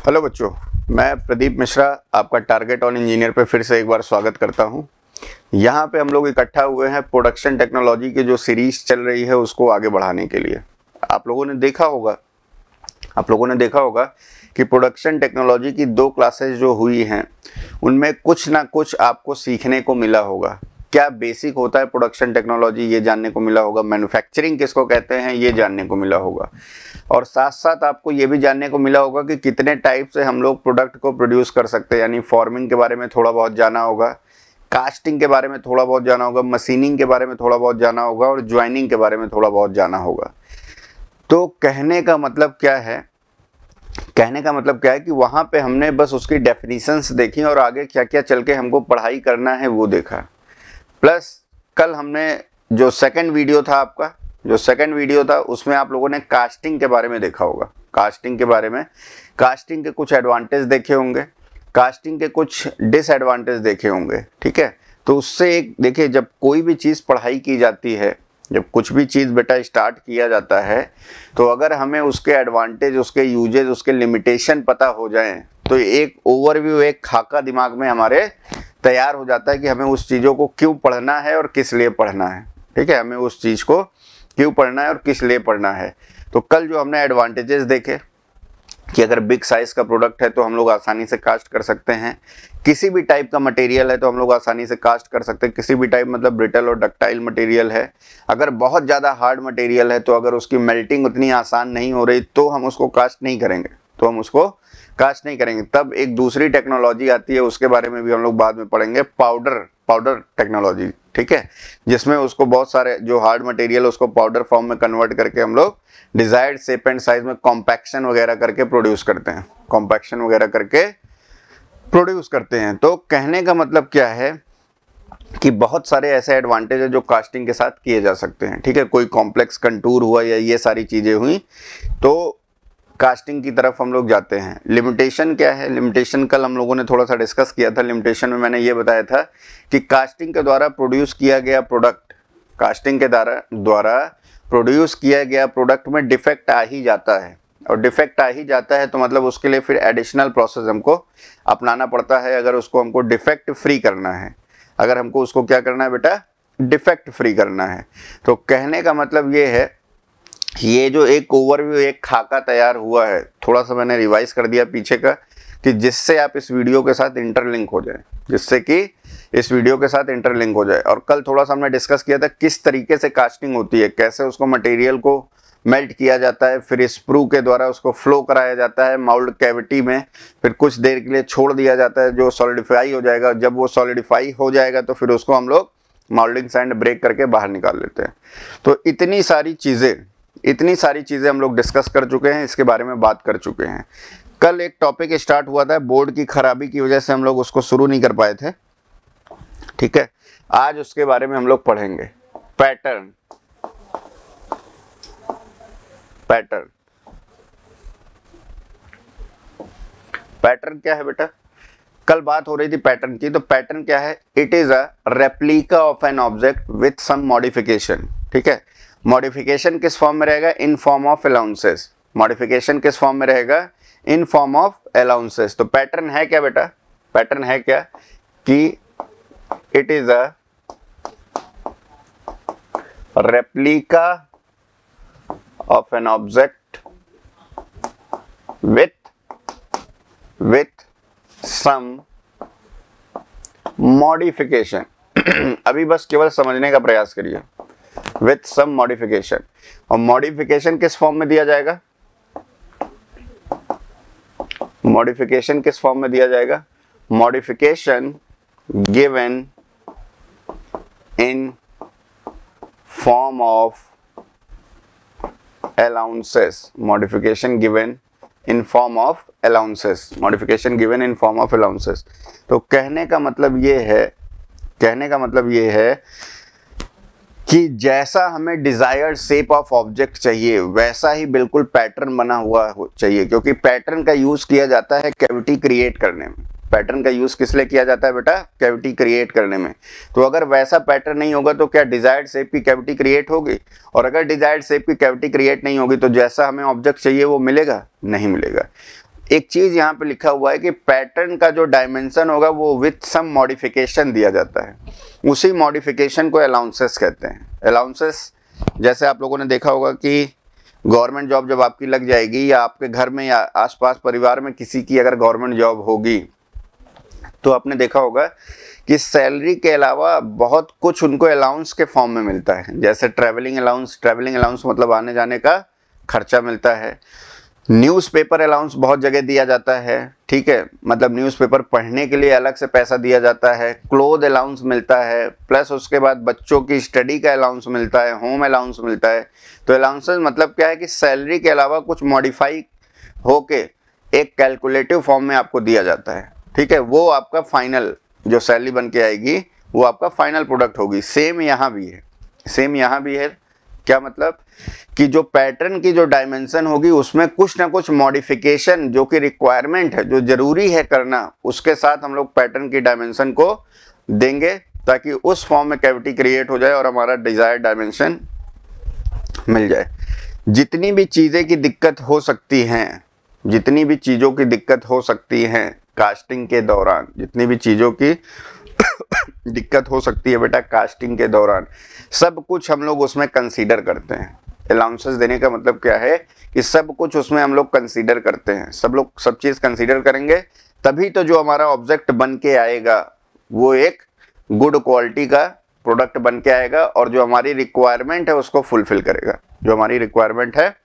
Hello बच्चों, मैं प्रदीप मिश्रा आपका टारगेट ऑन इंजीनियर पे फिर से एक बार स्वागत करता हूं। यहाँ पे हम लोग इकट्ठा हुए हैं प्रोडक्शन टेक्नोलॉजी की जो सीरीज चल रही है उसको आगे बढ़ाने के लिए। आप लोगों ने देखा होगा कि प्रोडक्शन टेक्नोलॉजी की 2 क्लासेस जो हुई हैं उनमें कुछ ना कुछ आपको सीखने को मिला होगा। क्या बेसिक होता है प्रोडक्शन टेक्नोलॉजी ये जानने को मिला होगा, मैन्युफैक्चरिंग किसको कहते हैं ये जानने को मिला होगा, और साथ साथ आपको ये भी जानने को मिला होगा कि कितने टाइप से हम लोग प्रोडक्ट को प्रोड्यूस कर सकते हैं। यानी फॉर्मिंग के बारे में थोड़ा बहुत जाना होगा, कास्टिंग के बारे में थोड़ा बहुत जाना होगा, मशीनिंग के बारे में थोड़ा बहुत जाना होगा और ज्वाइनिंग के बारे में थोड़ा बहुत जाना होगा। तो कहने का मतलब क्या है कि वहाँ पे हमने बस उसकी डेफिनेशंस देखी और आगे क्या क्या चल के हमको पढ़ाई करना है वो देखा। प्लस कल हमने जो सेकंड वीडियो था उसमें आप लोगों ने कास्टिंग के बारे में देखा होगा। कास्टिंग के कुछ एडवांटेज देखे होंगे, कास्टिंग के कुछ डिसएडवांटेज देखे होंगे। ठीक है, तो उससे एक देखिए, जब कोई भी चीज़ पढ़ाई की जाती है, जब कुछ भी चीज़ बेटा स्टार्ट किया जाता है, तो अगर हमें उसके एडवांटेज, उसके यूजेज, उसके लिमिटेशन पता हो जाएं तो एक ओवरव्यू, एक खाका दिमाग में हमारे तैयार हो जाता है कि हमें उस चीज़ों को क्यों पढ़ना है और किस लिए पढ़ना है। ठीक है, हमें उस चीज़ को क्यों पढ़ना है और किस लिए पढ़ना है। तो कल जो हमने एडवांटेजेस देखे कि अगर बिग साइज़ का प्रोडक्ट है तो हम लोग आसानी से कास्ट कर सकते हैं, किसी भी टाइप का मटेरियल है तो हम लोग आसानी से कास्ट कर सकते हैं, किसी भी टाइप मतलब ब्रिटल और डक्टाइल मटेरियल है। अगर बहुत ज़्यादा हार्ड मटेरियल है तो अगर उसकी मेल्टिंग उतनी आसान नहीं हो रही तो हम उसको कास्ट नहीं करेंगे, तब एक दूसरी टेक्नोलॉजी आती है, उसके बारे में भी हम लोग बाद में पढ़ेंगे, पाउडर टेक्नोलॉजी। ठीक है, जिसमें उसको बहुत सारे जो हार्ड मटेरियल उसको पाउडर फॉर्म में कन्वर्ट करके हम लोग डिजायर्ड शेप एंड साइज में कॉम्पैक्शन वगैरह करके प्रोड्यूस करते हैं। तो कहने का मतलब क्या है कि बहुत सारे ऐसे एडवांटेज है जो कास्टिंग के साथ किए जा सकते हैं। ठीक है, कोई कॉम्प्लेक्स कंटूर हुआ या ये सारी चीज़ें हुई तो कास्टिंग की तरफ हम लोग जाते हैं। लिमिटेशन क्या है? लिमिटेशन कल हम लोगों ने थोड़ा सा डिस्कस किया था। लिमिटेशन में मैंने ये बताया था कि कास्टिंग के द्वारा प्रोड्यूस किया गया प्रोडक्ट में डिफेक्ट आ ही जाता है, और डिफेक्ट आ ही जाता है तो मतलब उसके लिए फिर एडिशनल प्रोसेस हमको अपनाना पड़ता है। अगर उसको हमको डिफेक्ट फ्री करना है, अगर हमको उसको क्या करना है बेटा, डिफेक्ट फ्री करना है। तो कहने का मतलब ये है, ये जो एक ओवरव्यू, एक खाका तैयार हुआ है, थोड़ा सा मैंने रिवाइज कर दिया पीछे का, कि जिससे आप इस वीडियो के साथ इंटरलिंक हो जाए। और कल थोड़ा सा हमने डिस्कस किया था किस तरीके से कास्टिंग होती है, कैसे उसको मटेरियल को मेल्ट किया जाता है, फिर स्प्रू के द्वारा उसको फ्लो कराया जाता है माउल्ड कैविटी में, फिर कुछ देर के लिए छोड़ दिया जाता है जो सॉलिडिफाई हो जाएगा। जब वो सॉलिडिफाई हो जाएगा तो फिर उसको हम लोग माउल्डिंग सैंड ब्रेक करके बाहर निकाल लेते हैं। तो इतनी सारी चीज़ें हम लोग डिस्कस कर चुके हैं, इसके बारे में बात कर चुके हैं। कल एक टॉपिक स्टार्ट हुआ था, बोर्ड की खराबी की वजह से हम लोग उसको शुरू नहीं कर पाए थे। ठीक है, आज उसके बारे में हम लोग पढ़ेंगे। पैटर्न क्या है बेटा? कल बात हो रही थी पैटर्न की। तो पैटर्न क्या है? It is a replica of an object with some modification. ठीक है, मॉडिफिकेशन किस फॉर्म में रहेगा? In form of allowances. Modification किस फॉर्म में रहेगा? In form of allowances. तो पैटर्न है क्या बेटा? पैटर्न है क्या कि it is a replica of an object with some modification. अभी बस केवल समझने का प्रयास करिए, विथ सम मॉडिफिकेशन। और मॉडिफिकेशन किस फॉर्म में दिया जाएगा? Modification given in form of allowances. तो कहने का मतलब ये है कि जैसा हमें डिजायर्ड शेप ऑफ ऑब्जेक्ट चाहिए वैसा ही बिल्कुल पैटर्न बना हुआ चाहिए, क्योंकि पैटर्न का यूज किया जाता है कैविटी क्रिएट करने में। पैटर्न का यूज किस लिए किया जाता है बेटा? कैविटी क्रिएट करने में। तो अगर वैसा पैटर्न नहीं होगा तो क्या डिजायर्ड शेप की कैविटी क्रिएट होगी? और अगर डिजायर्ड शेप की कैविटी क्रिएट नहीं होगी तो जैसा हमें ऑब्जेक्ट चाहिए वो मिलेगा? नहीं मिलेगा। एक चीज यहाँ पे लिखा हुआ है कि पैटर्न का जो डायमेंशन होगा वो विथ सम मॉडिफिकेशन दिया जाता है, उसी मॉडिफिकेशन को अलाउंसेस कहते हैं। अलाउंसेस जैसे आप लोगों ने देखा होगा कि गवर्नमेंट जॉब जब आपकी लग जाएगी या आपके घर में या आसपास परिवार में किसी की अगर गवर्नमेंट जॉब होगी तो आपने देखा होगा कि सैलरी के अलावा बहुत कुछ उनको अलाउंस के फॉर्म में मिलता है, जैसे ट्रैवलिंग अलाउंस मतलब आने जाने का खर्चा मिलता है। न्यूज़पेपर अलाउंस बहुत जगह दिया जाता है, ठीक है, मतलब न्यूज़पेपर पढ़ने के लिए अलग से पैसा दिया जाता है। क्लोथ अलाउंस मिलता है, प्लस उसके बाद बच्चों की स्टडी का अलाउंस मिलता है, होम अलाउंस मिलता है। तो अलाउंसेस मतलब क्या है कि सैलरी के अलावा कुछ मॉडिफाई होके एक कैलकुलेटिव फॉर्म में आपको दिया जाता है, ठीक है। वो आपका फाइनल जो सैलरी बन के आएगी वो आपका फाइनल प्रोडक्ट होगी। सेम यहाँ भी है। क्या मतलब कि जो पैटर्न की जो डायमेंशन होगी उसमें कुछ ना कुछ मॉडिफिकेशन जो कि रिक्वायरमेंट है, जो जरूरी है करना, उसके साथ हम लोग पैटर्न की डायमेंशन को देंगे ताकि उस फॉर्म में कैविटी क्रिएट हो जाए और हमारा डिजायर्ड डायमेंशन मिल जाए। जितनी भी चीज़ें की दिक्कत हो सकती हैं, जितनी भी चीज़ों की दिक्कत हो सकती हैं कास्टिंग के दौरान, जितनी भी चीज़ों की दिक्कत हो सकती है बेटा कास्टिंग के दौरान, सब कुछ हम लोग उसमें कंसीडर करते हैं। अलाउंसेस देने का मतलब क्या है कि सब कुछ उसमें हम लोग कंसीडर करते हैं, सब चीज़ कंसीडर करेंगे तभी तो जो हमारा ऑब्जेक्ट बन के आएगा वो एक गुड क्वालिटी का प्रोडक्ट बन के आएगा और जो हमारी रिक्वायरमेंट है उसको फुलफिल करेगा, जो हमारी रिक्वायरमेंट है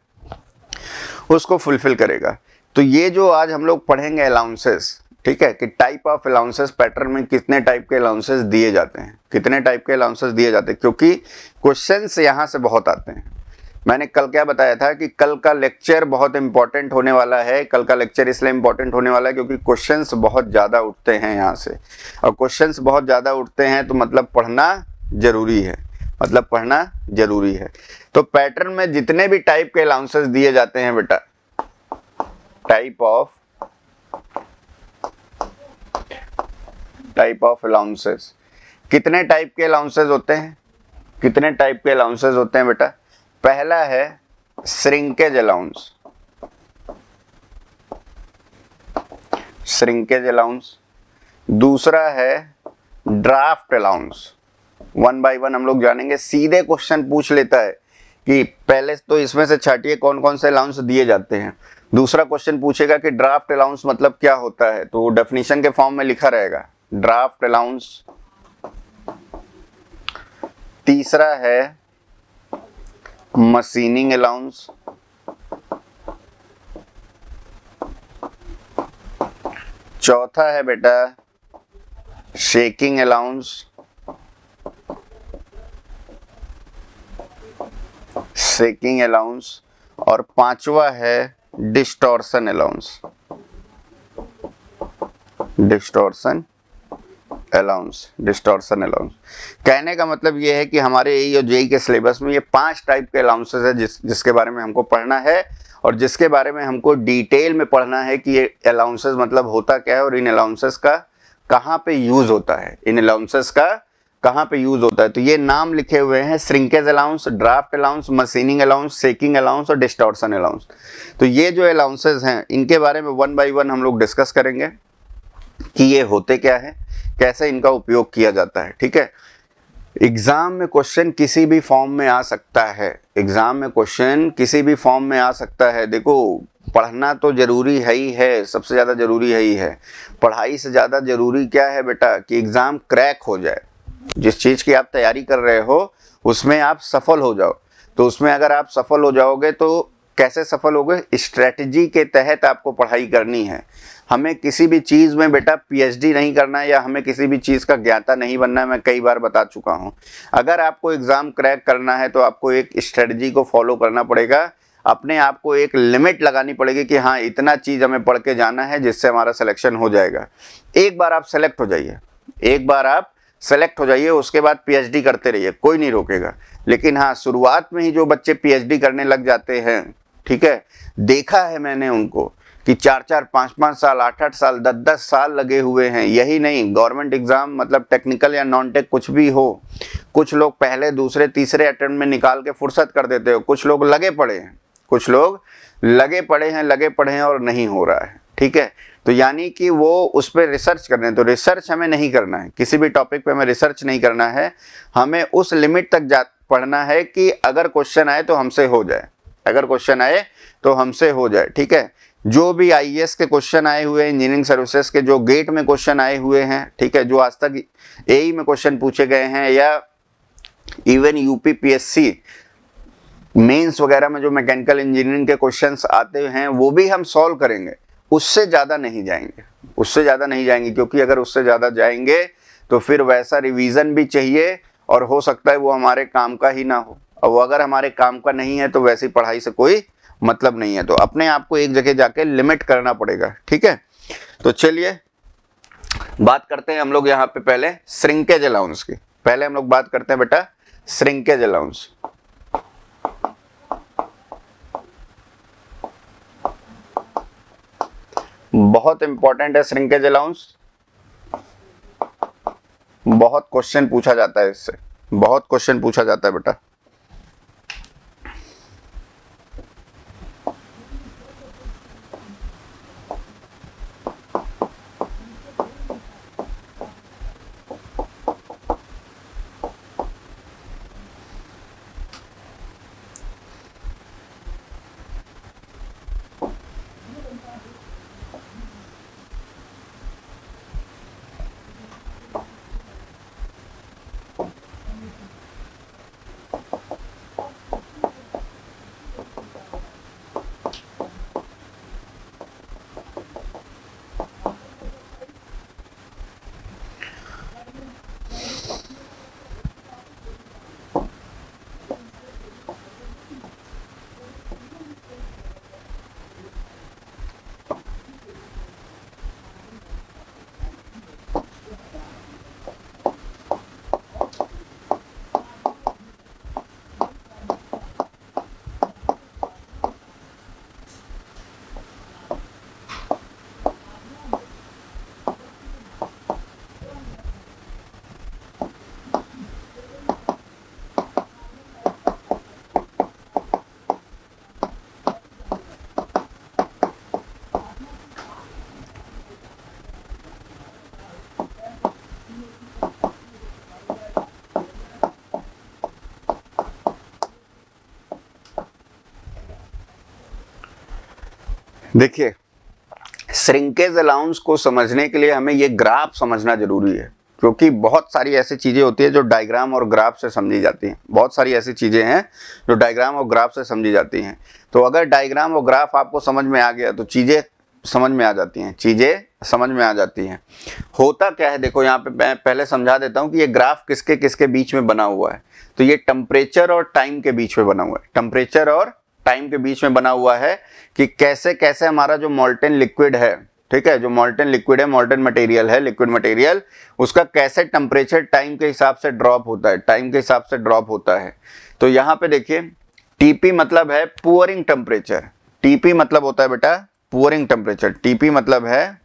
उसको फुलफिल करेगा। तो ये जो आज हम लोग पढ़ेंगे अलाउंसेस, ठीक है, कि टाइप ऑफ अलाउंसेस, पैटर्न में कितने टाइप के अलाउंसेस दिए जाते हैं, कितने टाइप के अलाउंसेस दिए जाते हैं, क्योंकि क्वेश्चंस यहाँ से बहुत आते हैं। मैंने कल क्या बताया था कि कल का लेक्चर बहुत इंपॉर्टेंट होने वाला है। कल का लेक्चर इसलिए इंपॉर्टेंट होने वाला है क्योंकि क्वेश्चंस बहुत ज़्यादा उठते हैं यहाँ से, और क्वेश्चंस बहुत ज़्यादा उठते हैं तो मतलब पढ़ना जरूरी है, मतलब पढ़ना जरूरी है। तो पैटर्न में जितने भी टाइप के अलाउंसेस दिए जाते हैं बेटा, टाइप ऑफ अलाउंसेस, कितने टाइप के अलाउंसेस होते हैं, कितने टाइप के अलाउंसेस होते हैं बेटा। पहला है श्रिंकेज अलाउंस, श्रिंकेज अलाउंस। दूसरा है draft allowance. One by one हम लोग जानेंगे। सीधे क्वेश्चन पूछ लेता है कि पहले तो इसमें से छाटिए कौन कौन से अलाउंस दिए जाते हैं। दूसरा क्वेश्चन पूछेगा कि ड्राफ्ट अलाउंस मतलब क्या होता है, तो डेफिनेशन के फॉर्म में लिखा रहेगा ड्राफ्ट अलाउंस। तीसरा है मशीनिंग अलाउंस। चौथा है बेटा शेकिंग अलाउंस। Shaking allowance. और पांचवा है डिस्टॉर्शन अलाउंस। Distortion allowance. कहने का मतलब ये है कि हमारे ये जेईई के सिलेबस में ये 5 टाइप के अलाउंसेस है जिसके बारे में हमको पढ़ना है और जिसके बारे में हमको डिटेल में पढ़ना है कि ये अलाउंसेस मतलब होता क्या है और इन अलाउंसेस का कहाँ पे यूज होता है, इन अलाउंसेस का कहाँ पे यूज होता है। तो ये नाम लिखे हुए हैं shrinkage allowance, draft allowance, machining allowance, shaking allowance और डिस्टॉर्शन अलाउंस। तो ये जो अलाउंसेस हैं इनके बारे में वन बाय वन हम लोग डिस्कस करेंगे कि ये होते क्या है, कैसे इनका उपयोग किया जाता है। ठीक है, एग्जाम में क्वेश्चन किसी भी फॉर्म में आ सकता है, एग्जाम में क्वेश्चन किसी भी फॉर्म में आ सकता है। देखो पढ़ना तो जरूरी है ही है, सबसे ज़्यादा जरूरी है ही है। पढ़ाई से ज़्यादा जरूरी क्या है बेटा कि एग्ज़ाम क्रैक हो जाए। जिस चीज़ की आप तैयारी कर रहे हो उसमें आप सफल हो जाओ। तो उसमें अगर आप सफल हो जाओगे तो कैसे सफल होगे, स्ट्रेटजी के तहत आपको पढ़ाई करनी है। हमें किसी भी चीज़ में बेटा पीएचडी नहीं करना है या हमें किसी भी चीज़ का ज्ञाता नहीं बनना है। मैं कई बार बता चुका हूँ, अगर आपको एग्ज़ाम क्रैक करना है तो आपको एक स्ट्रेटजी को फॉलो करना पड़ेगा। अपने आप को एक लिमिट लगानी पड़ेगी कि हाँ इतना चीज़ हमें पढ़ के जाना है जिससे हमारा सिलेक्शन हो जाएगा। एक बार आप सेलेक्ट हो जाइए, एक बार आप सेलेक्ट हो जाइए, उसके बाद पीएचडी करते रहिए, कोई नहीं रोकेगा। लेकिन हाँ शुरुआत में ही जो बच्चे पीएचडी करने लग जाते हैं, ठीक है, देखा है मैंने उनको कि 4-4, 5-5 साल, 8-8 साल, 10-10 साल लगे हुए हैं। यही नहीं, गवर्नमेंट एग्जाम मतलब टेक्निकल या नॉन टेक कुछ भी हो, कुछ लोग पहले दूसरे तीसरे अटेम्प्ट में निकाल के फुर्सत कर देते हो, कुछ लोग लगे पड़े हैं, कुछ लोग लगे पड़े हैं और नहीं हो रहा है। ठीक ठीक है। तो यानी कि वो उस पर रिसर्च कर रहे हैं, तो रिसर्च हमें नहीं करना है, किसी भी टॉपिक पे हमें रिसर्च नहीं करना है, हमें उस लिमिट तक पढ़ना है कि अगर क्वेश्चन आए तो हमसे हो जाए, अगर क्वेश्चन आए तो हमसे हो जाए, ठीक है। जो भी आईएएस के क्वेश्चन आए हुए हैं, इंजीनियरिंग सर्विसेज के जो गेट में क्वेश्चन आए हुए हैं, ठीक है, जो आज तक एई में क्वेश्चन पूछे गए हैं या इवन यूपीपीएससी मेंस वगैरह में जो मैकेनिकल इंजीनियरिंग के क्वेश्चंस आते हैं वो भी हम सॉल्व करेंगे, उससे ज़्यादा नहीं जाएंगे, उससे ज़्यादा नहीं जाएंगे, क्योंकि अगर उससे ज़्यादा जाएंगे तो फिर वैसा रिवीजन भी चाहिए और हो सकता है वो हमारे काम का ही ना हो, और वो अगर हमारे काम का नहीं है तो वैसी पढ़ाई से कोई मतलब नहीं है। तो अपने आप को एक जगह जाके लिमिट करना पड़ेगा, ठीक है। तो चलिए बात करते हैं हम लोग यहाँ पे पहले श्रिंकेज अलाउंस की, पहले हम लोग बात करते हैं बेटा श्रिंकेज अलाउंस। बहुत इंपॉर्टेंट है श्रिंकेज अलाउंस, बहुत क्वेश्चन पूछा जाता है इससे, बहुत क्वेश्चन पूछा जाता है बेटा। देखिए श्रिंकेज अलाउंस को समझने के लिए हमें ये ग्राफ समझना जरूरी है, क्योंकि बहुत सारी ऐसी चीजें होती है जो डायग्राम और ग्राफ से समझी जाती हैं, बहुत सारी ऐसी चीजें हैं जो डायग्राम और ग्राफ से समझी जाती हैं। तो अगर डायग्राम और ग्राफ आपको समझ में आ गया तो चीजें समझ में आ जाती हैं, चीजें समझ में आ जाती हैं। होता क्या है देखो, यहाँ पे मैं पहले समझा देता हूँ कि ये ग्राफ किसके किसके बीच में बना हुआ है। तो ये टेम्परेचर और टाइम के बीच में बना हुआ है, टेम्परेचर और टाइम के बीच में बना हुआ है कि कैसे कैसे हमारा जो मोल्टेन लिक्विड है, ठीक है, जो मोल्टेन लिक्विड है, मोल्टेन मटेरियल है, लिक्विड मटेरियल, उसका कैसे टेम्परेचर टाइम के हिसाब से ड्रॉप होता है, टाइम के हिसाब से ड्रॉप होता है। तो यहाँ पे देखिए टीपी मतलब है पुअरिंग टेम्परेचर, टीपी मतलब होता है बेटा पुअरिंग टेम्परेचर, टीपी मतलब है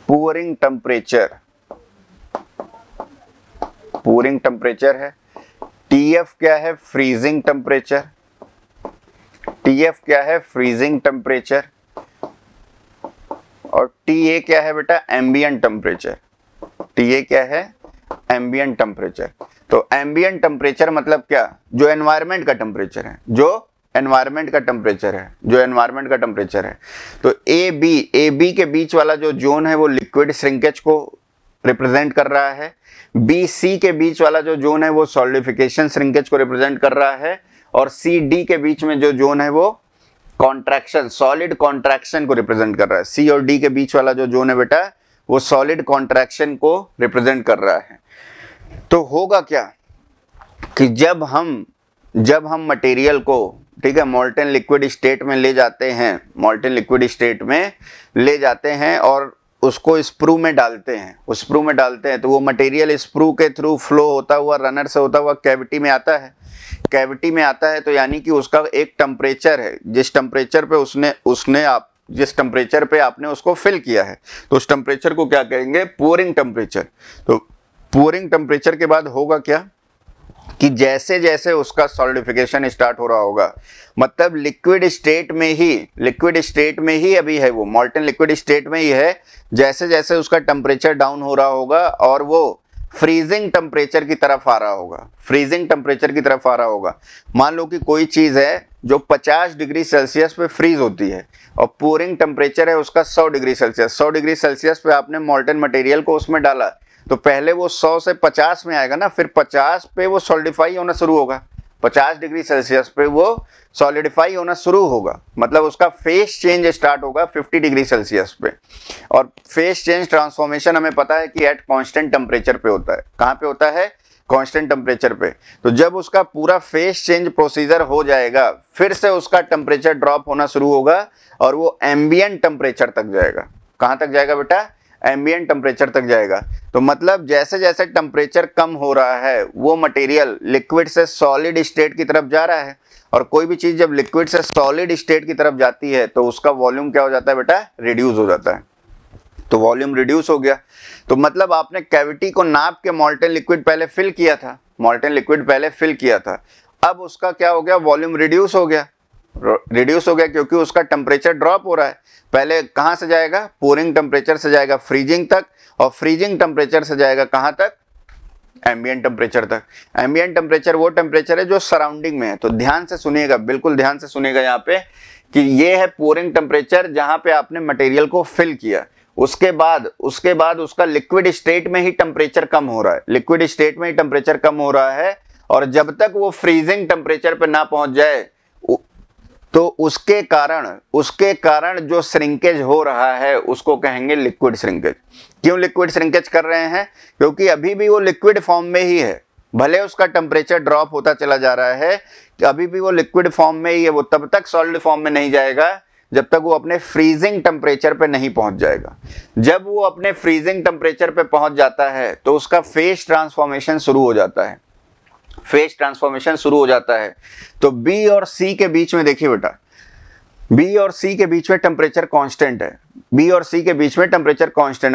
पुअरिंग टेम्परेचर, पुअरिंग टेम्परेचर है। टीएफ क्या है, फ्रीजिंग टेम्परेचर, टीएफ क्या है, फ्रीजिंग टेम्परेचर, और टीए क्या है बेटा, एम्बिएंट टेम्परेचर, टीए क्या है, एम्बिएंट टेम्परेचर। तो एम्बिएंट टेम्परेचर मतलब क्या, जो एनवायरनमेंट का टेम्परेचर है, जो एनवायरनमेंट का टेम्परेचर है, जो एनवायरनमेंट का टेम्परेचर है। तो ए बी के बीच वाला जो जोन है वो लिक्विड श्रिंकेज को रिप्रेजेंट कर रहा है, बी सी के बीच वाला जो जोन है वो सॉलिडिफिकेशन श्रिंकेज को रिप्रेजेंट कर रहा है, और सी डी के बीच में जो जोन है वो कॉन्ट्रैक्शन, सॉलिड कॉन्ट्रैक्शन को रिप्रेजेंट कर रहा है। सी और डी के बीच वाला जो जोन है बेटा वो सॉलिड कॉन्ट्रैक्शन को रिप्रेजेंट कर रहा है। तो होगा क्या कि जब हम मटेरियल को, ठीक है, मोल्टेन लिक्विड स्टेट में ले जाते हैं, मोल्टेन लिक्विड स्टेट में ले जाते हैं और उसको स्प्रू में डालते हैं, उस स्प्रू में डालते हैं, तो वो मटेरियल स्प्रू के थ्रू फ्लो होता हुआ, रनर से होता हुआ कैविटी में आता है, कैविटी में आता है। तो यानी कि उसका एक टेम्परेचर है, जिस टेम्परेचर पे जिस टेम्परेचर पे आपने उसको फिल किया है, तो उस टेम्परेचर को क्या कहेंगे, पोरिंग टेम्परेचर। तो पोरिंग टेम्परेचर के बाद होगा क्या कि जैसे जैसे उसका सॉलिडिफिकेशन स्टार्ट हो रहा होगा, मतलब लिक्विड स्टेट में ही अभी है, वो मॉल्टन लिक्विड स्टेट में ही है, जैसे जैसे उसका टेम्परेचर डाउन हो रहा होगा और वो फ्रीजिंग टेम्परेचर की तरफ आ रहा होगा, मान लो कि कोई चीज है जो 50 डिग्री सेल्सियस पे फ्रीज होती है और पोरिंग टेम्परेचर है उसका 100 डिग्री सेल्सियस पे आपने मॉल्टन मटेरियल को उसमें डाला, तो पहले वो 100 से 50 में आएगा ना, फिर 50 पे वो सॉलिडिफाई होना शुरू होगा, 50 डिग्री सेल्सियस पे वो सॉलिडिफाई होना शुरू होगा, मतलब उसका फेस चेंज स्टार्ट होगा 50 डिग्री सेल्सियस पे। और फेस चेंज ट्रांसफॉर्मेशन हमें पता है कि एट कांस्टेंट टेम्परेचर पे होता है। कहाँ पे होता है? कांस्टेंट टेम्परेचर पे। तो जब उसका पूरा फेस चेंज प्रोसीजर हो जाएगा, फिर से उसका टेम्परेचर ड्रॉप होना शुरू होगा और वो एम्बिएंट टेम्परेचर तक जाएगा। कहाँ तक जाएगा बेटा? एम्बिएंट टेम्परेचर तक जाएगा। तो मतलब जैसे जैसे टेम्परेचर कम हो रहा है वो मटेरियल लिक्विड से सॉलिड स्टेट की तरफ जा रहा है, और कोई भी चीज जब लिक्विड से सॉलिड स्टेट की तरफ जाती है तो उसका वॉल्यूम क्या हो जाता है बेटा? रिड्यूस हो जाता है। तो वॉल्यूम रिड्यूस हो गया, तो मतलब आपने कैविटी को नाप के मॉल्टन लिक्विड पहले फिल किया था, अब उसका क्या हो गया? वॉल्यूम रिड्यूस हो गया क्योंकि उसका टेम्परेचर ड्रॉप हो रहा है। पहले कहां से जाएगा? पोरिंग टेम्परेचर से जाएगा फ्रीजिंग तक, और फ्रीजिंग टेम्परेचर से जाएगा कहां तक? एम्बिएंट टेम्परेचर तक। एम्बिएंट टेम्परेचर वो टेम्परेचर है जो सराउंडिंग में है। तो ध्यान से सुनिएगा, बिल्कुल ध्यान से सुनिएगा यहाँ पे कि ये है पोरिंग टेम्परेचर जहां पे आपने मटेरियल को फिल किया। उसके बाद उसका लिक्विड स्टेट में ही टेम्परेचर कम हो रहा है, और जब तक वो फ्रीजिंग टेम्परेचर पे ना पहुंच जाए तो उसके कारण जो श्रिंकेज हो रहा है उसको कहेंगे लिक्विड श्रिंकेज। क्यों लिक्विड श्रिंकेज कर रहे हैं? क्योंकि अभी भी वो लिक्विड फॉर्म में ही है, भले उसका टेम्परेचर ड्रॉप होता चला जा रहा है, अभी भी वो लिक्विड फॉर्म में ही है। वो तब तक सॉलिड फॉर्म में नहीं जाएगा जब तक वो अपने फ्रीजिंग टेम्परेचर पे नहीं पहुंच जाएगा। जब वो अपने फ्रीजिंग टेम्परेचर पे पहुंच जाता है तो उसका फेज ट्रांसफॉर्मेशन शुरू हो जाता है। तो बी और सी के बीच में देखिए बेटा, बी और सी के बीच में टेम्परेचर कांस्टेंट है।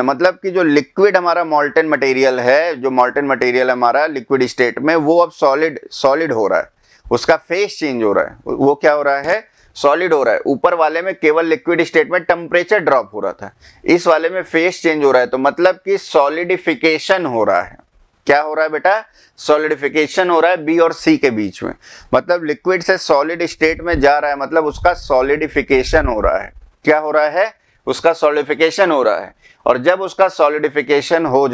मतलब कि जो लिक्विड हमारा मॉल्टन मटेरियल है, हमारा लिक्विड स्टेट में, वो अब सॉलिड हो रहा है, उसका फेस चेंज हो रहा है। वो क्या हो रहा है? सॉलिड हो रहा है। ऊपर वाले में केवल लिक्विड स्टेट में टेम्परेचर ड्रॉप हो रहा था, इस वाले में फेस चेंज हो रहा है। तो मतलब कि सॉलिडिफिकेशन हो रहा है। क्या हो रहा है बेटा? सॉलिडिफिकेशन हो रहा है बी और सी के बीच में। मतलब लिक्विड से सॉलिड स्टेट में जा रहा है, मतलब उसका सॉलिडिफिकेशन हो रहा है। क्या हो रहा है? उसका सॉलिडिफिकेशन हो रहा है। और जब उसका सॉलिडिफिकेशन हो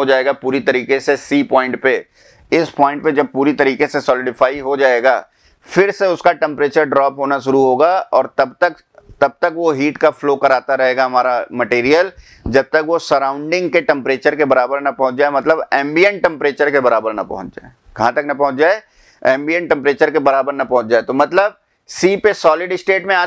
जाएगा पूरी तरीके से सी पॉइंट पे, इस पॉइंट पे जब पूरी तरीके से सॉलिडिफाई हो जाएगा, फिर से उसका टेम्परेचर ड्रॉप होना शुरू होगा, और तब तक वो हीट का फ्लो कराता रहेगा हमारा मटेरियल, जब तक वो सराउंडिंग के टेम्परेचर के बराबर ना पहुंच जाए, मतलब एम्बिएंट टेम्परेचर के बराबर ना पहुंच जाए। कहां तक ना पहुंच जाए? एम्बिएंट टेम्परेचर के बराबर ना पहुंच जाए। तो मतलब सी पे सॉलिड स्टेट में आ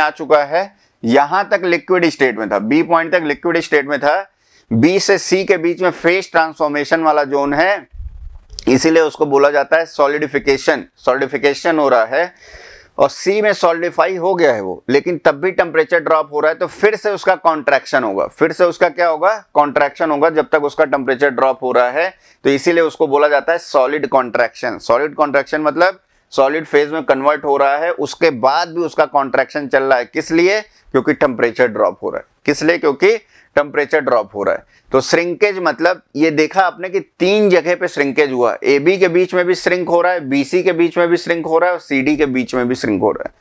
चुका है, यहां तक लिक्विड स्टेट में था, बी पॉइंट तक लिक्विड स्टेट में था। बी से सी के बीच में फेज ट्रांसफॉर्मेशन वाला जोन है, इसीलिए उसको बोला जाता है सॉलिडिफिकेशन हो रहा है। और सी में सॉलिडिफाई हो गया है वो, लेकिन तब भी टेम्परेचर ड्रॉप हो रहा है, तो फिर से उसका कॉन्ट्रैक्शन होगा। क्या होगा? कॉन्ट्रैक्शन होगा जब तक उसका टेम्परेचर ड्रॉप हो रहा है। तो इसीलिए उसको बोला जाता है सॉलिड कॉन्ट्रैक्शन। मतलब सॉलिड फेज में कन्वर्ट हो रहा है, उसके बाद भी उसका कॉन्ट्रैक्शन चल रहा है। किस लिए? क्योंकि टेम्परेचर ड्रॉप हो रहा है। क्योंकि टेम्परेचर ड्रॉप हो रहा है। तो श्रिंकेज मतलब ये देखा आपने कि 3 जगह पे श्रिंकेज हुआ। ए बी के बीच में भी श्रिंक हो रहा है, बी सी के बीच में भी श्रिंक हो रहा है, और सी डी के बीच में भी श्रिंक हो रहा है।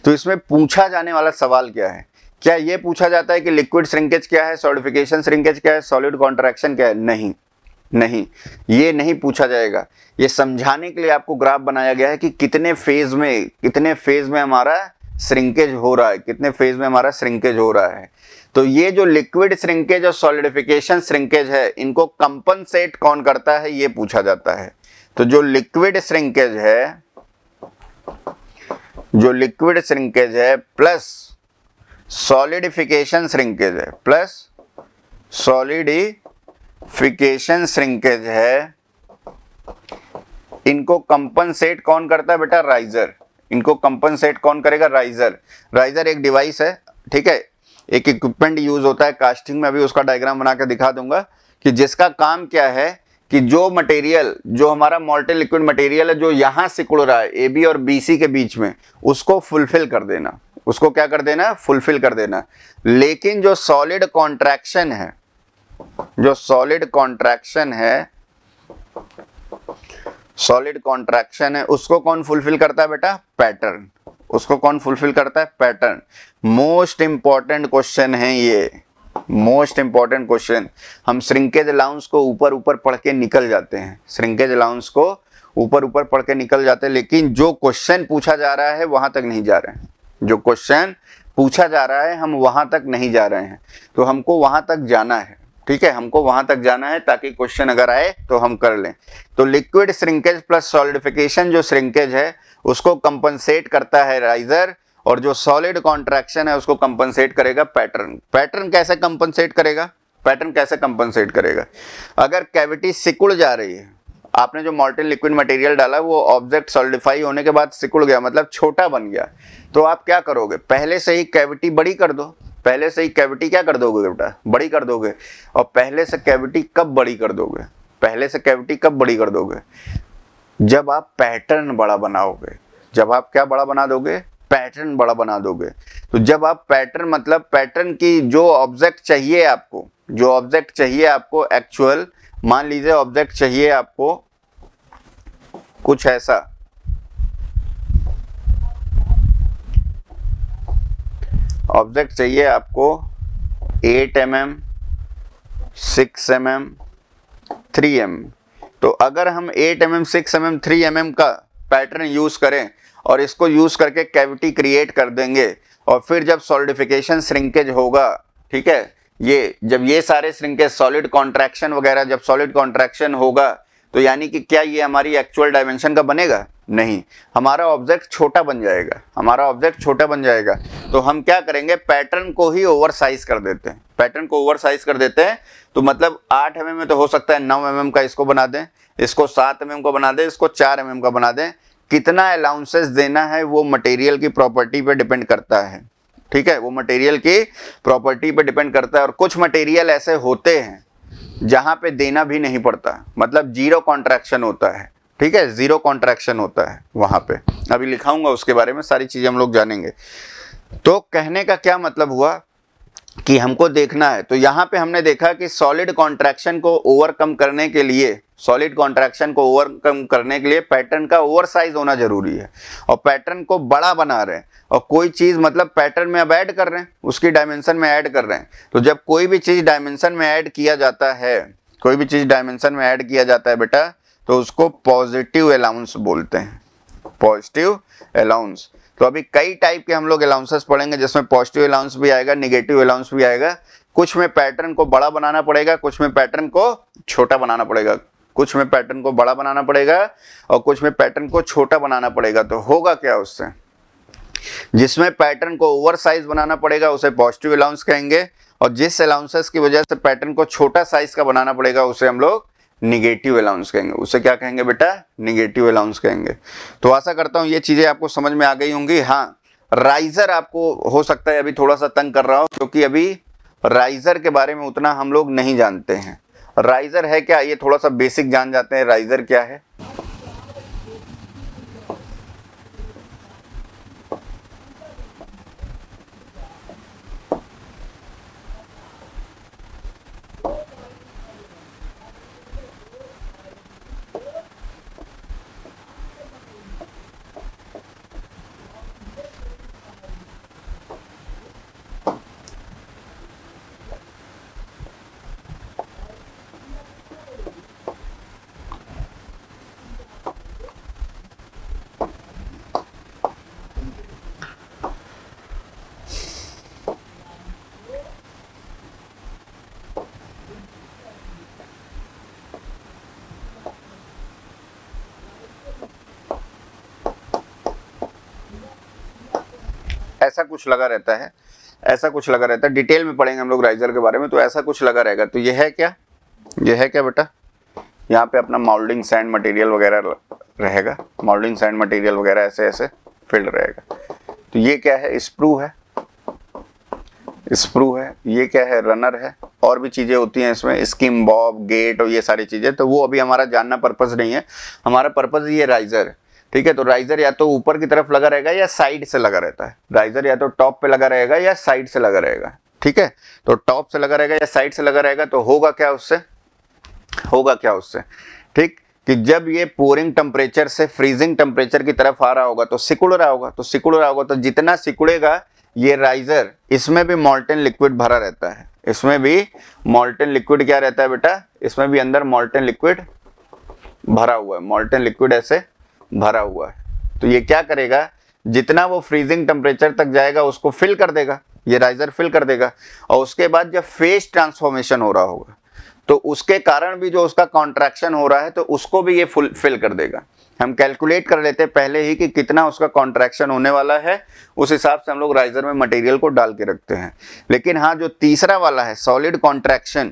तो इसमें पूछा जाने वाला सवाल क्या है? क्या ये पूछा जाता है कि लिक्विड श्रिंकेज क्या है, सॉलिडिफिकेशन श्रिंकेज क्या है, सॉलिड कॉन्ट्रैक्शन क्या है? नहीं, ये नहीं पूछा जाएगा। ये समझाने के लिए आपको ग्राफ बनाया गया है कि कितने फेज में हमारा श्रिंकेज हो रहा है, तो ये जो लिक्विड श्रिंकेज और सॉलिडिफिकेशन श्रिंकेज है, इनको कंपनसेट कौन करता है, ये पूछा जाता है। तो जो लिक्विड श्रिंकेज है प्लस सॉलिडिफिकेशन श्रिंकेज है, इनको कंपनसेट कौन करता है बेटा? राइजर। इनको कंपनसेट कौन करेगा? राइजर एक डिवाइस है, ठीक है, एक इक्विपमेंट यूज होता है कास्टिंग में, अभी उसका डायग्राम बना के दिखा दूंगा। कि जिसका काम क्या है कि जो मटेरियल, जो हमारा मॉल्टेन लिक्विड मटेरियल है जो यहां सिकुड़ रहा है ए बी और बी सी के बीच में, उसको फुलफिल कर देना, उसको क्या कर देना, फुलफिल कर देना। लेकिन जो सॉलिड कॉन्ट्रैक्शन है, जो सॉलिड कॉन्ट्रैक्शन है, सॉलिड कॉन्ट्रैक्शन है, उसको कौन फुलफिल करता है बेटा, पैटर्न। उसको कौन फुलफिल करता है, पैटर्न। मोस्ट इंपॉर्टेंट क्वेश्चन है ये, मोस्ट इंपॉर्टेंट क्वेश्चन। हम श्रिंकेज अलाउंस को ऊपर ऊपर पढ़ के निकल जाते हैं, श्रिंकेज अलाउंस को ऊपर ऊपर पढ़ के निकल जाते हैं, लेकिन जो क्वेश्चन पूछा जा रहा है वहां तक नहीं जा रहे हैं। जो क्वेश्चन पूछा जा रहा है हम वहां तक नहीं जा रहे हैं, तो हमको वहां तक जाना है, ठीक है, हमको वहां तक जाना है ताकि क्वेश्चन अगर आए तो हम कर लें। तो लिक्विड श्रिंकेज प्लस सॉलिडिफिकेशन, जो श्रिंकेज है उसको कंपनसेट करता है राइजर, और जो सॉलिड कॉन्ट्रैक्शन है उसको कंपनसेट करेगा पैटर्न। पैटर्न कैसे कंपनसेट करेगा, पैटर्न कैसे कंपनसेट करेगा, अगर कैविटी सिकुड़ जा रही है, आपने जो मॉल्टेन लिक्विड मटेरियल डाला वो ऑब्जेक्ट सॉलिडिफाई होने के बाद सिकुड़ गया, मतलब छोटा बन गया, तो आप क्या करोगे, पहले से ही कैविटी बड़ी कर दो, पहले से ही कैविटी क्या कर दोगे बेटा, बड़ी कर दोगे। और पहले से कैविटी कब बड़ी कर दोगे, पहले से कैविटी कब बड़ी कर दोगे, जब आप पैटर्न बड़ा बनाओगे, जब आप क्या बड़ा बना दोगे, पैटर्न बड़ा बना दोगे। तो जब आप पैटर्न, मतलब पैटर्न की जो ऑब्जेक्ट चाहिए आपको, जो ऑब्जेक्ट चाहिए आपको एक्चुअल, मान लीजिए ऑब्जेक्ट चाहिए आपको कुछ ऐसा, ऑब्जेक्ट चाहिए आपको 8 mm, 6 mm, 3 mm। तो अगर हम 8 mm, 6 mm, 3 mm का पैटर्न यूज करें और इसको यूज करके कैविटी क्रिएट कर देंगे, और फिर जब सॉलिडिफिकेशन श्रिंकेज होगा, ठीक है, ये जब ये सारे श्रिंकेज, सॉलिड कॉन्ट्रैक्शन वगैरह, जब सॉलिड कॉन्ट्रैक्शन होगा, तो यानी कि क्या ये हमारी एक्चुअल डायमेंशन का बनेगा, नहीं, हमारा ऑब्जेक्ट छोटा बन जाएगा, हमारा ऑब्जेक्ट छोटा बन जाएगा। तो हम क्या करेंगे, पैटर्न को ही ओवर साइज कर देते हैं, पैटर्न को ओवर साइज कर देते हैं। तो मतलब 8 mm में तो हो सकता है 9 mm का इसको बना दें, इसको 7 mm का बना दें, इसको 4 mm का बना दें। कितना अलाउंसेस देना है वो मटेरियल की प्रॉपर्टी पे डिपेंड करता है, ठीक है, वो मटेरियल की प्रॉपर्टी पे डिपेंड करता है। और कुछ मटेरियल ऐसे होते हैं जहां पे देना भी नहीं पड़ता, मतलब जीरो कॉन्ट्रैक्शन होता है, ठीक है, जीरो कॉन्ट्रैक्शन होता है वहां पे, अभी लिखाऊंगा उसके बारे में, सारी चीजें हम लोग जानेंगे। तो कहने का क्या मतलब हुआ कि हमको देखना है, तो यहाँ पे हमने देखा कि सॉलिड कॉन्ट्रैक्शन को ओवरकम करने के लिए, सॉलिड कॉन्ट्रैक्शन को ओवरकम करने के लिए पैटर्न का ओवर साइज होना जरूरी है, और पैटर्न को बड़ा बना रहे हैं, और कोई चीज मतलब पैटर्न में अब ऐड कर रहे हैं, उसकी डायमेंशन में ऐड कर रहे हैं। तो जब कोई भी चीज डायमेंशन में ऐड किया जाता है, कोई भी चीज डायमेंशन में ऐड किया जाता है बेटा, तो उसको पॉजिटिव अलाउंस बोलते हैं, पॉजिटिव अलाउंस। तो अभी कई टाइप के हम लोग अलाउंसेस पढ़ेंगे, जिसमें पॉजिटिव अलाउंस भी आएगा, निगेटिव अलाउंस भी आएगा। कुछ में पैटर्न को बड़ा बनाना पड़ेगा, कुछ में पैटर्न को छोटा बनाना पड़ेगा, कुछ में पैटर्न को बड़ा बनाना पड़ेगा और कुछ में पैटर्न को छोटा बनाना पड़ेगा। तो होगा क्या उससे, जिसमें पैटर्न को ओवर साइज बनाना पड़ेगा उसे पॉजिटिव अलाउंस कहेंगे, और जिस अलाउंसेस की वजह से पैटर्न को छोटा साइज का बनाना पड़ेगा उसे हम लोग निगेटिव अलाउंस कहेंगे। उसे क्या कहेंगे बेटा, निगेटिव अलाउंस कहेंगे। तो आशा करता हूं ये चीजें आपको समझ में आ गई होंगी। हाँ, राइजर आपको हो सकता है अभी थोड़ा सा तंग कर रहा हो, क्योंकि अभी राइजर के बारे में उतना हम लोग नहीं जानते हैं। राइजर है क्या, ये थोड़ा सा बेसिक जान जाते हैं, राइजर क्या है। ऐसा कुछ लगा रहता है, ऐसा कुछ लगा रहता है, डिटेल में पढ़ेंगे हम लोग राइजर के बारे में। तो ऐसा कुछ लगा रहेगा। तो ये है क्या, ये है क्या बेटा, यहाँ पे अपना मोल्डिंग सैंड मटेरियल वगैरह रहेगा, मोल्डिंग सैंड मटेरियल वगैरह ऐसे ऐसे फिल्ड रहेगा। तो ये क्या है, स्प्रू है, स्प्रू है। ये क्या है, रनर है। और भी चीज़ें होती हैं इसमें, स्किम बॉब, गेट और ये सारी चीज़ें, तो वो अभी हमारा जानना पर्पज़ नहीं है। हमारा पर्पज़ ये राइज़र, ठीक है। तो राइज़र या तो ऊपर की तरफ लगा रहेगा या साइड से लगा रहता है। राइज़र या तो टॉप पे लगा रहेगा या साइड से लगा रहेगा, ठीक है। तो टॉप से लगा रहेगा या साइड से लगा रहेगा तो होगा क्या उससे, ठीक, कि जब ये पोरिंग टेम्परेचर से फ्रीजिंग टेम्परेचर की तरफ आ रहा होगा तो सिकुड़ रहा होगा, तो जितना सिकुड़ेगा ये राइजर, इसमें भी मॉल्टन लिक्विड भरा रहता है, इसमें भी मॉल्टन लिक्विड क्या रहता है बेटा, इसमें भी अंदर मॉल्टन लिक्विड भरा हुआ है, मॉल्टन लिक्विड ऐसे भरा हुआ है। तो ये क्या करेगा, जितना वो फ्रीजिंग टेम्परेचर तक जाएगा उसको फिल कर देगा, ये राइजर फिल कर देगा। और उसके बाद जब फेज ट्रांसफॉर्मेशन हो रहा होगा तो उसके कारण भी जो उसका कॉन्ट्रैक्शन हो रहा है तो उसको भी ये फिल कर देगा। हम कैलकुलेट कर लेते हैं पहले ही कि कितना उसका कॉन्ट्रैक्शन होने वाला है, उस हिसाब से हम लोग राइजर में मटेरियल को डाल के रखते हैं। लेकिन हाँ, जो तीसरा वाला है सॉलिड कॉन्ट्रैक्शन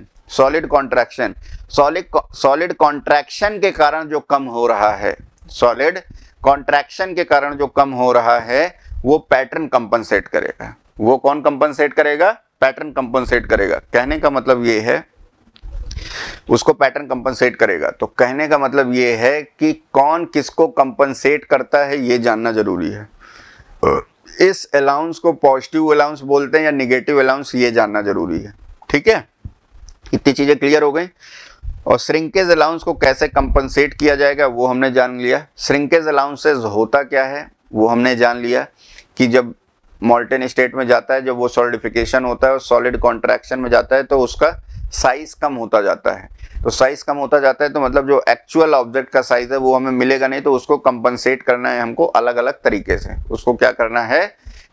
के कारण जो कम हो रहा है, सॉलिड कॉन्ट्रैक्शन के कारण जो कम हो रहा है वो पैटर्न कंपनसेट करेगा। वो कौन कंपनसेट करेगा, पैटर्न कंपनसेट करेगा। कहने का मतलब ये है, उसको पैटर्न कंपनसेट करेगा। तो कहने का मतलब ये है कि कौन किसको कंपनसेट करता है ये जानना जरूरी है। इस अलाउंस को पॉजिटिव अलाउंस बोलते हैं या निगेटिव अलाउंस, ये जानना जरूरी है, ठीक है। इतनी चीजें क्लियर हो गई। और श्रिंकेज अलाउंस को कैसे कंपनसेट किया जाएगा वो हमने जान लिया। श्रिंकेज अलाउंसेस होता क्या है वो हमने जान लिया कि जब मॉल्टन स्टेट में जाता है, जब वो सॉलिडिफिकेशन होता है और सॉलिड कॉन्ट्रैक्शन में जाता है तो उसका साइज कम होता जाता है। तो साइज कम होता जाता है तो मतलब जो एक्चुअल ऑब्जेक्ट का साइज है वो हमें मिलेगा नहीं, तो उसको कंपनसेट करना है हमको अलग अलग तरीके से। उसको क्या करना है,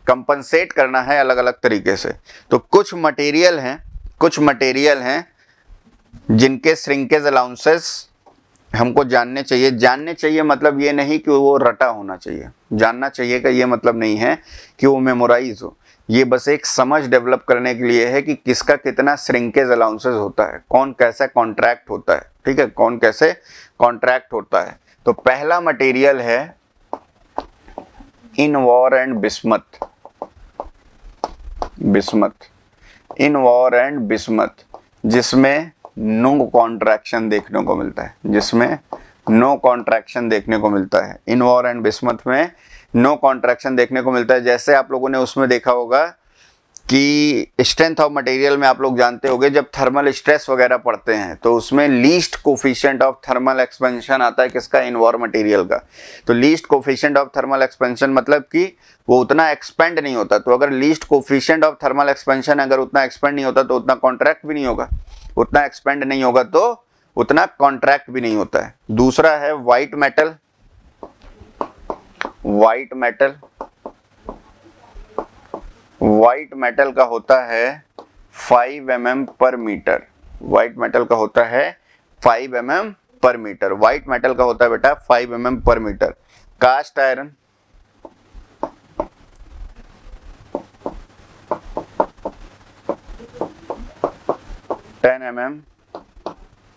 कंपनसेट करना है अलग अलग तरीके से। तो कुछ मटेरियल हैं जिनके श्रिंकेज अलाउंसेस हमको जानने चाहिए। मतलब ये नहीं कि वो रटा होना चाहिए, जानना चाहिए का ये मतलब नहीं है कि वो मेमोराइज हो। ये बस एक समझ डेवलप करने के लिए है कि किसका कितना श्रिंकेज अलाउंसेस होता है, कौन कैसा कॉन्ट्रैक्ट होता है, ठीक है, कौन कैसे कॉन्ट्रैक्ट होता है। तो पहला मटेरियल है इनवॉर एंड बिस्मथ, जिसमें नो कॉन्ट्रैक्शन देखने को मिलता है। इनवॉर एंड बिस्मथ में नो कॉन्ट्रैक्शन देखने को मिलता है। जैसे आप लोगों ने उसमें देखा होगा कि स्ट्रेंथ ऑफ मटेरियल में आप लोग जानते होंगे, जब थर्मल स्ट्रेस वगैरह पढ़ते हैं तो उसमें least coefficient of thermal expansion आता है, किसका, इनवॉर मटेरियल का। तो least coefficient of thermal expansion मतलब कि वो उतना एक्सपेंड नहीं होता। तो अगर least coefficient of thermal expansion अगर उतना एक्सपेंड नहीं होता तो उतना कॉन्ट्रैक्ट भी नहीं होगा, उतना एक्सपेंड नहीं होगा तो उतना कॉन्ट्रैक्ट भी नहीं होता है। दूसरा है व्हाइट मेटल का होता है 5 mm पर मीटर। व्हाइट मेटल का होता है 5 mm पर मीटर। व्हाइट मेटल का होता है बेटा 5 mm पर मीटर। कास्ट आयरन 10 mm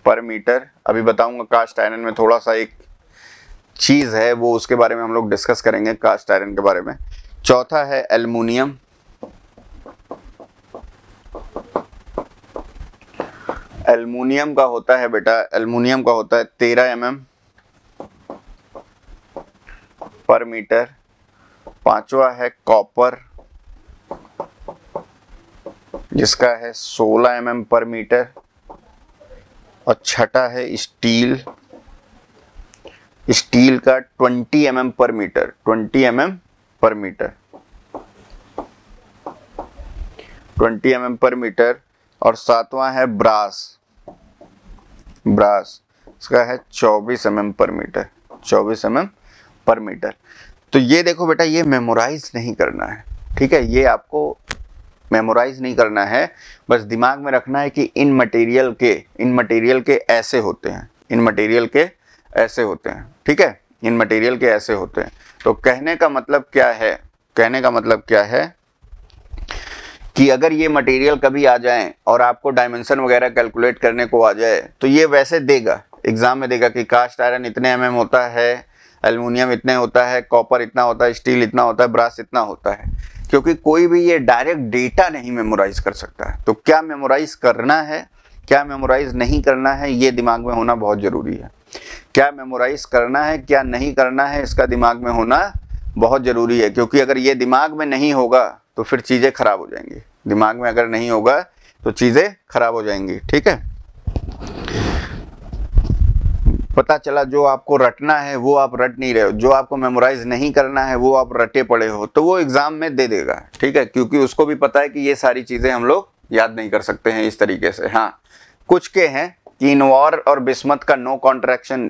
पर मीटर। अभी बताऊंगा कास्ट आयरन में थोड़ा सा एक चीज है वो, उसके बारे में हम लोग डिस्कस करेंगे कास्ट आयरन के बारे में। चौथा है एल्युमिनियम। एल्युमिनियम का होता है बेटा 13 mm पर मीटर। पांचवा है कॉपर, जिसका है 16 mm पर मीटर। और छठा है स्टील का 20 mm पर मीटर। 20 mm पर मीटर। और सातवां है ब्रास, इसका है 24 mm पर मीटर। 24 mm पर मीटर। तो ये देखो बेटा, ये मेमोराइज नहीं करना है, ठीक है, ये आपको मेमोराइज नहीं करना है, बस दिमाग में रखना है कि इन मटेरियल के ऐसे होते हैं, ठीक है, इन मटेरियल के ऐसे होते हैं। तो कहने का मतलब क्या है कि अगर ये मटेरियल कभी आ जाए और आपको डायमेंशन वगैरह कैलकुलेट करने को आ जाए तो ये वैसे देगा, एग्जाम में देगा कि कास्ट आयरन इतने mm होता है, एल्युमिनियम इतने होता है, कॉपर इतना होता है, स्टील इतना होता है, ब्रास इतना होता है। क्योंकि कोई भी ये डायरेक्ट डेटा नहीं मेमोराइज कर सकता है। तो क्या मेमोराइज करना है, क्या मेमोराइज नहीं करना है, ये दिमाग में होना बहुत ज़रूरी है। क्या मेमोराइज करना है, क्या नहीं करना है, इसका दिमाग में होना बहुत ज़रूरी है, क्योंकि अगर ये दिमाग में नहीं होगा तो फिर चीज़ें खराब हो जाएंगी। दिमाग में अगर नहीं होगा तो चीज़ें खराब हो जाएंगी। ठीक है, पता चला जो आपको रटना है वो आप रट नहीं रहे हो, जो आपको मेमोराइज नहीं करना है वो आप रटे पड़े हो, तो वो एग्जाम में दे देगा। ठीक है, क्योंकि उसको भी पता है कि ये सारी चीज़ें हम लोग याद नहीं कर सकते हैं इस तरीके से। हाँ, कुछ के हैं किन्वार और बिस्मथ का नो कॉन्ट्रैक्शन,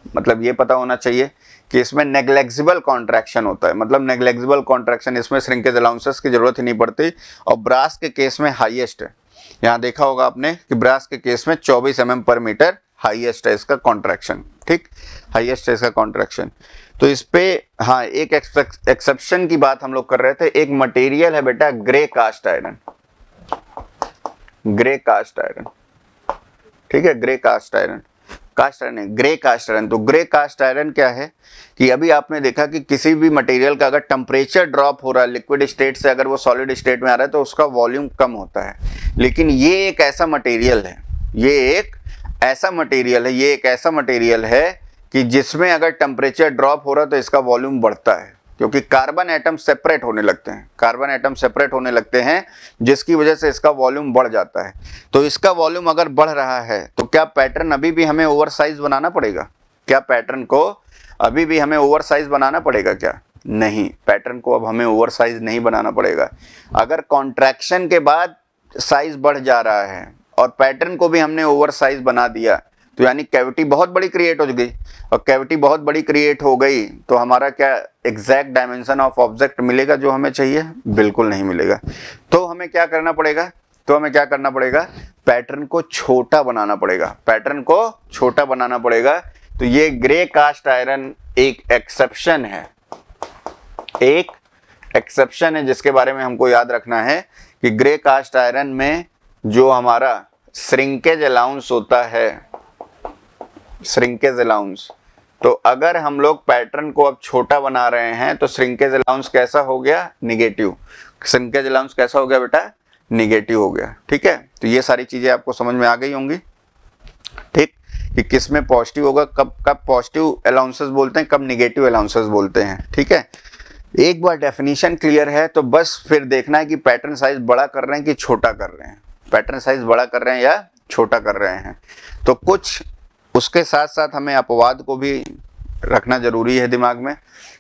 मतलब ये पता होना चाहिए कि इसमें नेग्लेक्सिबल कॉन्ट्रैक्शन होता है, मतलब नेग्लेक्सिबल कॉन्ट्रैक्शन, इसमें श्रिंकेज अलाउंसेस की जरूरत ही नहीं पड़ती। और ब्रास के केस में हाईएस्ट है, यहाँ देखा होगा आपने कि ब्रास के केस में 24 mm पर मीटर हाईएस्ट है इसका कॉन्ट्रैक्शन। ठीक, हाईएस्ट है इसका कॉन्ट्रैक्शन। तो इस पे हाँ एक एक्सेप्शन की बात हम लोग कर रहे थे। एक मटेरियल है बेटा grey cast iron, grey cast iron. ठीक है, grey cast iron, cast iron है, ग्रे कास्ट आयरन। तो ग्रे कास्ट आयरन क्या है कि अभी आपने देखा कि किसी भी मटेरियल का अगर टेम्परेचर ड्रॉप हो रहा है लिक्विड स्टेट से अगर वो सॉलिड स्टेट में आ रहा है तो उसका वॉल्यूम कम होता है। लेकिन ये एक ऐसा मटेरियल है, ये एक ऐसा मटेरियल है, ये एक ऐसा मटेरियल है कि जिसमें अगर टेम्परेचर ड्रॉप हो रहा है तो इसका वॉल्यूम बढ़ता है, क्योंकि कार्बन एटम सेपरेट होने लगते हैं, कार्बन एटम सेपरेट होने लगते हैं, जिसकी वजह से इसका वॉल्यूम बढ़ जाता है। तो इसका वॉल्यूम अगर बढ़ रहा है तो क्या पैटर्न अभी भी हमें ओवर साइज बनाना पड़ेगा? क्या पैटर्न को अभी भी हमें ओवर साइज बनाना पड़ेगा? क्या नहीं, पैटर्न को अब हमें ओवर साइज नहीं बनाना पड़ेगा। अगर कॉन्ट्रैक्शन के बाद साइज बढ़ जा रहा है और पैटर्न को भी हमने ओवर साइज बना दिया तो यानी कैविटी बहुत बड़ी क्रिएट हो गई, और कैविटी बहुत बड़ी क्रिएट हो गई तो हमारा क्या एग्जैक्ट डायमेंशन ऑफ ऑब्जेक्ट मिलेगा जो हमें चाहिए? बिल्कुल नहीं मिलेगा। तो हमें क्या करना पड़ेगा? तो हमें क्या करना पड़ेगा? पैटर्न को छोटा बनाना पड़ेगा, पैटर्न को छोटा बनाना पड़ेगा। तो ये ग्रे कास्ट आयरन एक एक्सेप्शन है, एक एक्सेप्शन है जिसके बारे में हमको याद रखना है कि ग्रे कास्ट आयरन में जो हमारा श्रिंकेज अलाउंस होता है, श्रिंकेज अलाउंस, तो अगर हम लोग पैटर्न को अब छोटा बना रहे हैं तो श्रिंकेज अलाउंस कैसा हो गया? निगेटिव। श्रिंकेज अलाउंस कैसा हो गया बेटा? निगेटिव हो गया। ठीक है, तो ये सारी चीजें आपको समझ में आ गई होंगी। ठीक, कि किस में पॉजिटिव होगा, कब कब पॉजिटिव अलाउंसेस बोलते हैं, कब निगेटिव अलाउंसेस बोलते हैं। ठीक है, एक बार डेफिनेशन क्लियर है तो बस फिर देखना है कि पैटर्न साइज बड़ा कर रहे हैं कि छोटा कर रहे हैं, पैटर्न साइज बड़ा कर रहे हैं या छोटा कर रहे हैं। तो कुछ उसके साथ साथ हमें अपवाद को भी रखना जरूरी है दिमाग में,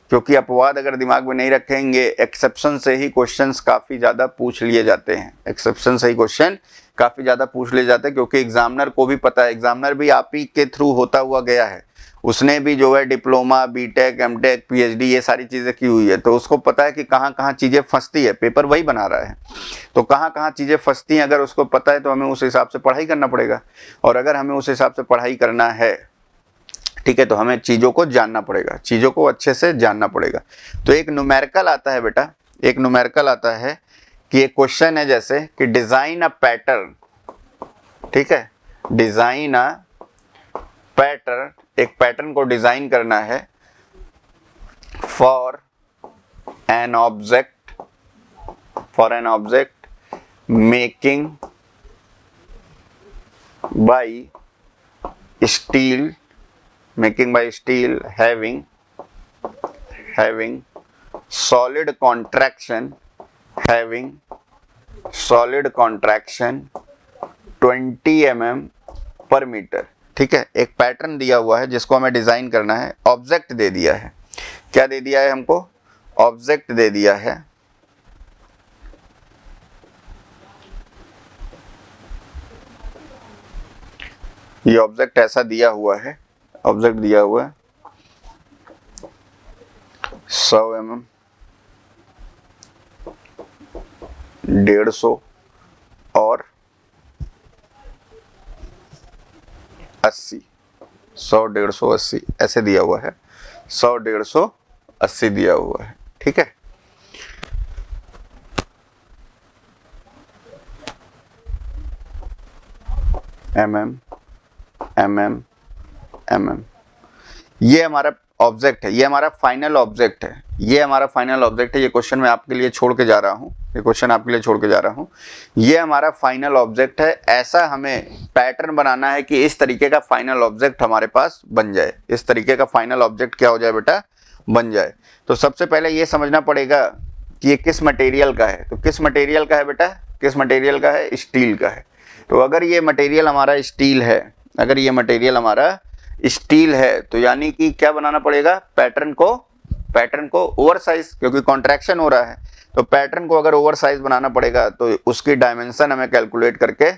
क्योंकि अपवाद अगर दिमाग में नहीं रखेंगे, एक्सेप्शन से ही क्वेश्चंस काफ़ी ज़्यादा पूछ लिए जाते हैं, एक्सेप्शन से ही क्वेश्चन काफ़ी ज़्यादा पूछ लिए जाते हैं, क्योंकि एग्जामिनर को भी पता है, एग्जामिनर भी आप ही के थ्रू होता हुआ गया है, उसने भी जो है डिप्लोमा, बीटेक, एमटेक, पीएचडी ये सारी चीज़ें की हुई है, तो उसको पता है कि कहाँ कहाँ चीज़ें फंसती है, पेपर वही बना रहा है, तो कहाँ कहाँ चीज़ें फंसती हैं अगर उसको पता है तो हमें उस हिसाब से पढ़ाई करना पड़ेगा। और अगर हमें उस हिसाब से पढ़ाई करना है, ठीक है, तो हमें चीज़ों को जानना पड़ेगा, चीज़ों को अच्छे से जानना पड़ेगा। तो एक न्यूमेरिकल आता है बेटा, एक न्यूमेरिकल आता है कि एक क्वेश्चन है जैसे कि डिज़ाइन अ पैटर्न, ठीक है, डिज़ाइन अ पैटर्न, एक पैटर्न को डिज़ाइन करना है for an object, for an object making by steel, making by steel having solid contraction, having solid contraction 20 mm पर मीटर। ठीक है, एक पैटर्न दिया हुआ है जिसको हमें डिजाइन करना है, ऑब्जेक्ट दे दिया है, क्या दे दिया है हमको? ऑब्जेक्ट दे दिया है, ये ऑब्जेक्ट ऐसा दिया हुआ है, ऑब्जेक्ट दिया हुआ है 100 mm, 150 और 80, 100, 150, 80 ऐसे दिया हुआ है, 100, 150, 80 दिया हुआ है। ठीक है, mm, ये हमारा ऑब्जेक्ट है, ये हमारा फाइनल ऑब्जेक्ट है, ये हमारा फाइनल ऑब्जेक्ट है। ये क्वेश्चन मैं आपके लिए छोड़ के जा रहा हूँ, ये क्वेश्चन आपके लिए छोड़ के जा रहा हूँ। ये हमारा फाइनल ऑब्जेक्ट है। ऐसा हमें पैटर्न बनाना है कि इस तरीके का फाइनल ऑब्जेक्ट हमारे पास बन जाए, इस तरीके का फाइनल ऑब्जेक्ट क्या हो जाए बेटा, बन जाए। तो सबसे पहले ये समझना पड़ेगा कि ये किस मटेरियल का है। तो किस मटेरियल का है बेटा, किस मटेरियल का है, स्टील का है। तो अगर ये मटेरियल हमारा स्टील है, अगर ये मटेरियल हमारा स्टील है, तो यानी कि क्या बनाना पड़ेगा, पैटर्न को ओवर साइज, क्योंकि कॉन्ट्रैक्शन हो रहा है। तो पैटर्न को अगर ओवर साइज बनाना पड़ेगा तो उसकी डायमेंशन हमें कैलकुलेट करके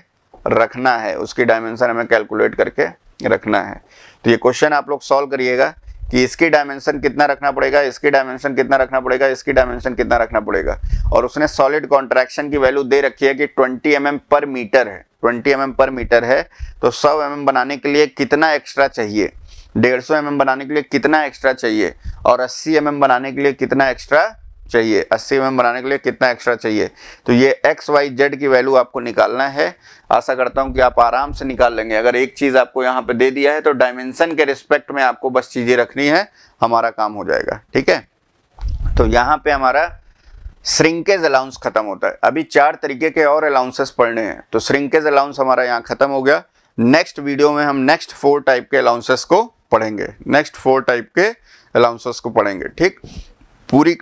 रखना है, उसकी डायमेंशन हमें कैलकुलेट करके रखना है। तो ये क्वेश्चन आप लोग सॉल्व करिएगा कि इसकी डायमेंशन कितना रखना पड़ेगा, इसकी डायमेंशन कितना रखना पड़ेगा, इसकी डायमेंशन कितना रखना पड़ेगा। और उसने सॉलिड कॉन्ट्रैक्शन की वैल्यू दे रखी है कि 20 mm पर मीटर है, 20 mm पर मीटर है। तो 100 mm बनाने के लिए कितना एक्स्ट्रा चाहिए, 150 mm बनाने के लिए कितना एक्स्ट्रा चाहिए, और 80 mm बनाने के लिए कितना एक्स्ट्रा चाहिए, 80 mm बनाने के लिए कितना एक्स्ट्रा चाहिए। तो ये एक्स वाई जेड की वैल्यू आपको निकालना है। आशा करता हूं कि आप आराम से निकाल लेंगे। अगर एक चीज आपको यहाँ पे दे दिया है तो डायमेंशन के रिस्पेक्ट में आपको बस चीजें रखनी है, हमारा काम हो जाएगा। ठीक है, तो यहाँ पे हमारा श्रिंकेज अलाउंस खत्म होता है। अभी 4 तरीके के और अलाउंसेस पढ़ने हैं। तो श्रिंकेज अलाउंस हमारा यहाँ खत्म हो गया। नेक्स्ट वीडियो में हम नेक्स्ट 4 टाइप के अलाउंसेस को पढ़ेंगे, नेक्स्ट 4 टाइप के अलाउंसेस को पढ़ेंगे। ठीक, पूरी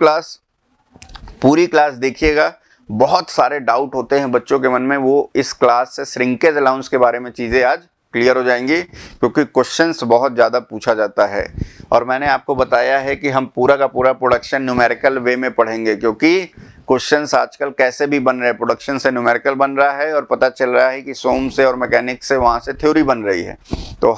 क्लास देखिएगा। बहुत सारे डाउट होते हैं बच्चों के मन में, वो इस क्लास से श्रिंकेज अलाउंस के बारे में चीज़ें आज क्लियर हो जाएंगी, क्योंकि क्वेश्चंस बहुत ज़्यादा पूछा जाता है। और मैंने आपको बताया है कि हम पूरा का पूरा प्रोडक्शन न्यूमेरिकल वे में पढ़ेंगे, क्योंकि क्वेश्चंस आजकल कैसे भी बन रहे हैं, प्रोडक्शन से न्यूमेरिकल बन रहा है और पता चल रहा है कि सोम से और मैकेनिक्स से वहाँ से थ्योरी बन रही है। तो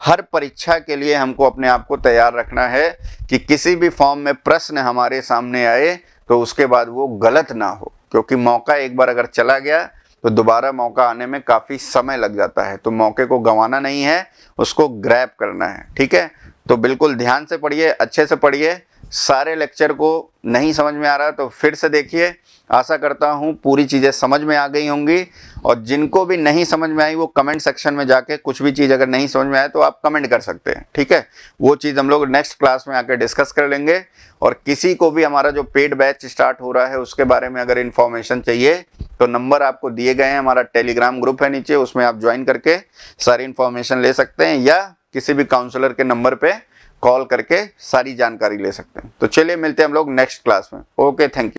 हर परीक्षा के लिए हमको अपने आप को तैयार रखना है कि किसी भी फॉर्म में प्रश्न हमारे सामने आए तो उसके बाद वो गलत ना हो, क्योंकि मौका एक बार अगर चला गया तो दोबारा मौका आने में काफ़ी समय लग जाता है। तो मौके को गंवाना नहीं है, उसको ग्रैब करना है। ठीक है, तो बिल्कुल ध्यान से पढ़िए, अच्छे से पढ़िए। सारे लेक्चर को नहीं समझ में आ रहा तो फिर से देखिए। आशा करता हूँ पूरी चीज़ें समझ में आ गई होंगी। और जिनको भी नहीं समझ में आई वो कमेंट सेक्शन में जाके कुछ भी चीज़ अगर नहीं समझ में आए तो आप कमेंट कर सकते हैं। ठीक है, वो चीज़ हम लोग नेक्स्ट क्लास में आकर डिस्कस कर लेंगे। और किसी को भी हमारा जो पेड बैच स्टार्ट हो रहा है उसके बारे में अगर इन्फॉर्मेशन चाहिए तो नंबर आपको दिए गए हैं, हमारा टेलीग्राम ग्रुप है नीचे, उसमें आप ज्वाइन करके सारी इन्फॉर्मेशन ले सकते हैं, या किसी भी काउंसलर के नंबर पे कॉल करके सारी जानकारी ले सकते हैं। तो चलिए मिलते हैं हम लोग नेक्स्ट क्लास में। Okay, thank you.